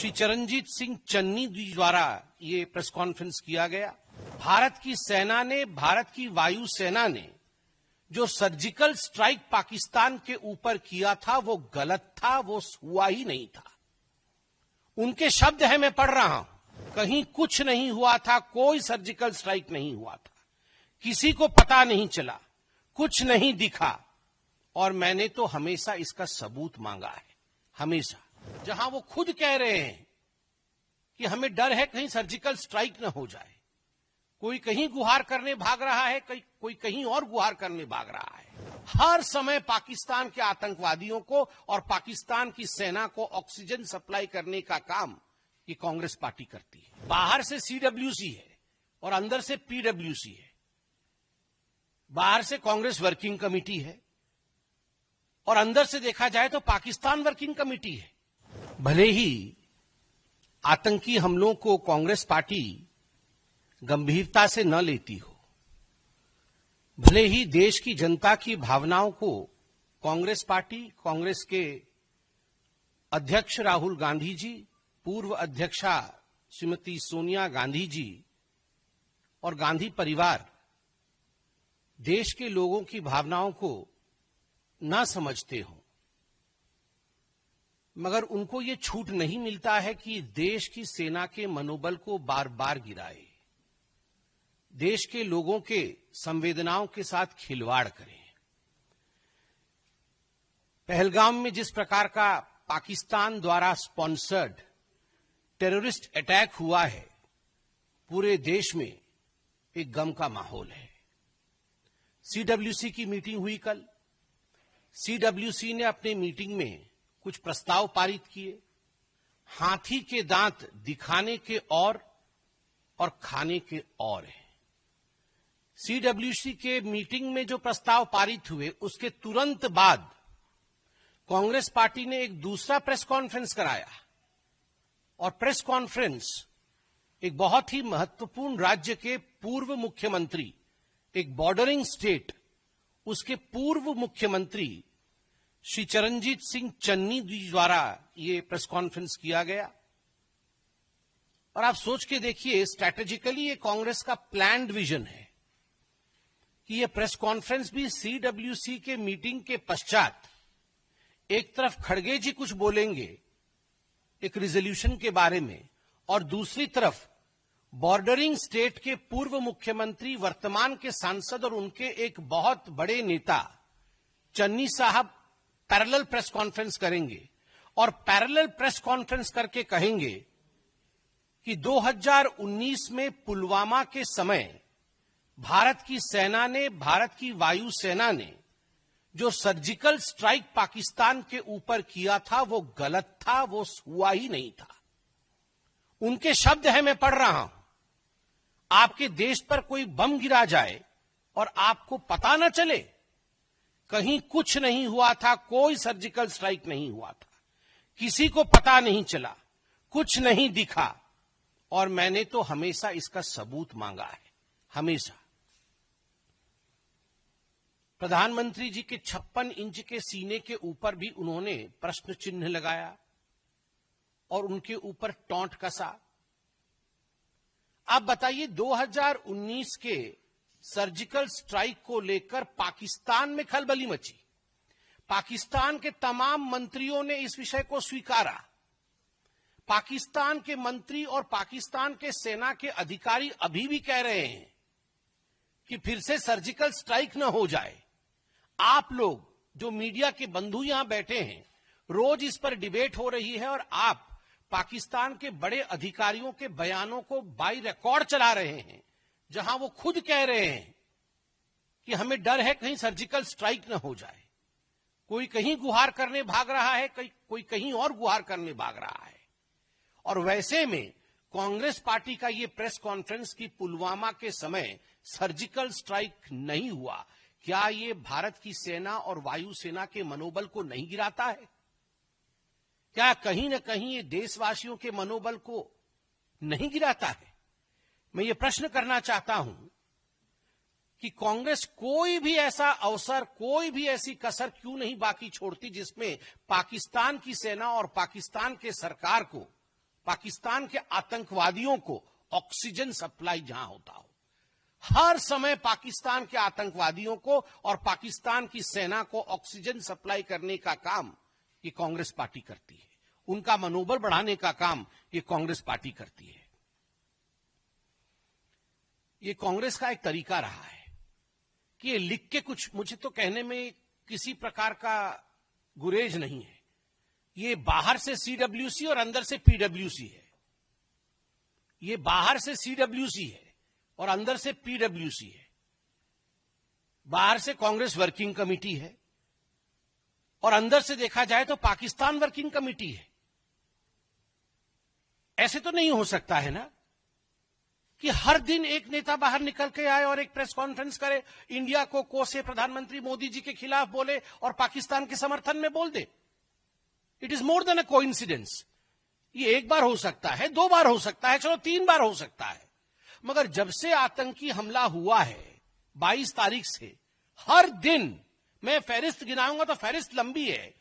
श्री चरणजीत सिंह चन्नी जी द्वारा ये press conference किया गया। भारत की सेना ने, भारत की वायु सेना ने जो सर्जिकल स्ट्राइक पाकिस्तान के ऊपर किया था वो गलत था, वो हुआ ही नहीं था। उनके शब्द है, मैं पढ़ रहा हूं, कहीं कुछ नहीं हुआ था, कोई सर्जिकल स्ट्राइक नहीं हुआ था, किसी को पता नहीं चला, कुछ नहीं दिखा, और मैंने तो हमेशा इसका सबूत मांगा है, हमेशा। जहां वो खुद कह रहे हैं कि हमें डर है कहीं सर्जिकल स्ट्राइक न हो जाए, कोई कहीं गुहार करने भाग रहा है, कोई कहीं और गुहार करने भाग रहा है। हर समय पाकिस्तान के आतंकवादियों को और पाकिस्तान की सेना को ऑक्सीजन सप्लाई करने का काम ये कांग्रेस पार्टी करती है। बाहर से सीडब्ल्यूसी है और अंदर से पीडब्ल्यूसी है। बाहर से कांग्रेस वर्किंग कमेटी है और अंदर से देखा जाए तो पाकिस्तान वर्किंग कमेटी है। भले ही आतंकी हमलों को कांग्रेस पार्टी गंभीरता से न लेती हो, भले ही देश की जनता की भावनाओं को कांग्रेस पार्टी, कांग्रेस के अध्यक्ष राहुल गांधी जी, पूर्व अध्यक्षा श्रीमती सोनिया गांधी जी और गांधी परिवार देश के लोगों की भावनाओं को न समझते हो, मगर उनको ये छूट नहीं मिलता है कि देश की सेना के मनोबल को बार बार गिराए, देश के लोगों के संवेदनाओं के साथ खिलवाड़ करें। पहलगाम में जिस प्रकार का पाकिस्तान द्वारा स्पॉन्सर्ड टेररिस्ट अटैक हुआ है, पूरे देश में एक गम का माहौल है। सीडब्ल्यूसी की मीटिंग हुई कल। सीडब्ल्यूसी ने अपने मीटिंग में कुछ प्रस्ताव पारित किए। हाथी के दांत दिखाने के और खाने के और हैं। सीडब्ल्यूसी के मीटिंग में जो प्रस्ताव पारित हुए, उसके तुरंत बाद कांग्रेस पार्टी ने एक दूसरा प्रेस कॉन्फ्रेंस कराया, और प्रेस कॉन्फ्रेंस एक बहुत ही महत्वपूर्ण राज्य के पूर्व मुख्यमंत्री, एक बॉर्डरिंग स्टेट, उसके पूर्व मुख्यमंत्री श्री चरणजीत सिंह चन्नी जी द्वारा ये प्रेस कॉन्फ्रेंस किया गया। और आप सोच के देखिए, स्ट्रैटेजिकली ये कांग्रेस का प्लान्ड विजन है कि ये प्रेस कॉन्फ्रेंस भी सीडब्ल्यूसी के मीटिंग के पश्चात एक तरफ खड़गे जी कुछ बोलेंगे एक रिजोल्यूशन के बारे में, और दूसरी तरफ बॉर्डरिंग स्टेट के पूर्व मुख्यमंत्री, वर्तमान के सांसद और उनके एक बहुत बड़े नेता चन्नी साहब पैरेलल प्रेस कॉन्फ्रेंस करेंगे, और पैरेलल प्रेस कॉन्फ्रेंस करके कहेंगे कि 2019 में पुलवामा के समय भारत की सेना ने, भारत की वायु सेना ने जो सर्जिकल स्ट्राइक पाकिस्तान के ऊपर किया था वो गलत था, वो हुआ ही नहीं था। उनके शब्द है, मैं पढ़ रहा हूं, आपके देश पर कोई बम गिरा जाए और आपको पता न चले, कहीं कुछ नहीं हुआ था, कोई सर्जिकल स्ट्राइक नहीं हुआ था, किसी को पता नहीं चला, कुछ नहीं दिखा, और मैंने तो हमेशा इसका सबूत मांगा है, हमेशा। प्रधानमंत्री जी के 56 इंच के सीने के ऊपर भी उन्होंने प्रश्न चिन्ह लगाया और उनके ऊपर टॉन्ट कसा। आप बताइए, 2019 के सर्जिकल स्ट्राइक को लेकर पाकिस्तान में खलबली मची। पाकिस्तान के तमाम मंत्रियों ने इस विषय को स्वीकारा। पाकिस्तान के मंत्री और पाकिस्तान के सेना के अधिकारी अभी भी कह रहे हैं कि फिर से सर्जिकल स्ट्राइक न हो जाए। आप लोग जो मीडिया के बंधु यहां बैठे हैं, रोज इस पर डिबेट हो रही है, और आप पाकिस्तान के बड़े अधिकारियों के बयानों को बाई रिकॉर्ड चला रहे हैं, जहां वो खुद कह रहे हैं कि हमें डर है कहीं सर्जिकल स्ट्राइक न हो जाए, कोई कहीं गुहार करने भाग रहा है, कोई कहीं और गुहार करने भाग रहा है। और वैसे में कांग्रेस पार्टी का ये प्रेस कॉन्फ्रेंस कि पुलवामा के समय सर्जिकल स्ट्राइक नहीं हुआ, क्या ये भारत की सेना और वायु सेना के मनोबल को नहीं गिराता है? क्या कहीं न कहीं ये देशवासियों के मनोबल को नहीं गिराता है? मैं ये प्रश्न करना चाहता हूं कि कांग्रेस कोई भी ऐसा अवसर, कोई भी ऐसी कसर क्यों नहीं बाकी छोड़ती जिसमें पाकिस्तान की सेना और पाकिस्तान के सरकार को पाकिस्तान के आतंकवादियों को ऑक्सीजन सप्लाई जहां होता हो, हर समय पाकिस्तान के आतंकवादियों को और पाकिस्तान की सेना को ऑक्सीजन सप्लाई करने का काम ये कांग्रेस पार्टी करती है। उनका मनोबल बढ़ाने का काम ये कांग्रेस पार्टी करती है। ये कांग्रेस का एक तरीका रहा है कि ये लिख के कुछ, मुझे तो कहने में किसी प्रकार का गुरेज नहीं है, ये बाहर से सीडब्ल्यूसी और अंदर से पीडब्ल्यूसी है। ये बाहर से सीडब्ल्यूसी है और अंदर से पीडब्ल्यूसी है। बाहर से कांग्रेस वर्किंग कमेटी है और अंदर से देखा जाए तो पाकिस्तान वर्किंग कमेटी है। ऐसे तो नहीं हो सकता है ना कि हर दिन एक नेता बाहर निकल के आए और एक प्रेस कॉन्फ्रेंस करे, इंडिया को कोसे, प्रधानमंत्री मोदी जी के खिलाफ बोले और पाकिस्तान के समर्थन में बोल दे। It is more than a coincidence. ये एक बार हो सकता है, 2 बार हो सकता है, चलो 3 बार हो सकता है, मगर जब से आतंकी हमला हुआ है 22 तारीख से, हर दिन मैं फहरिस्त गिनाऊंगा तो फहरिस्त लंबी है,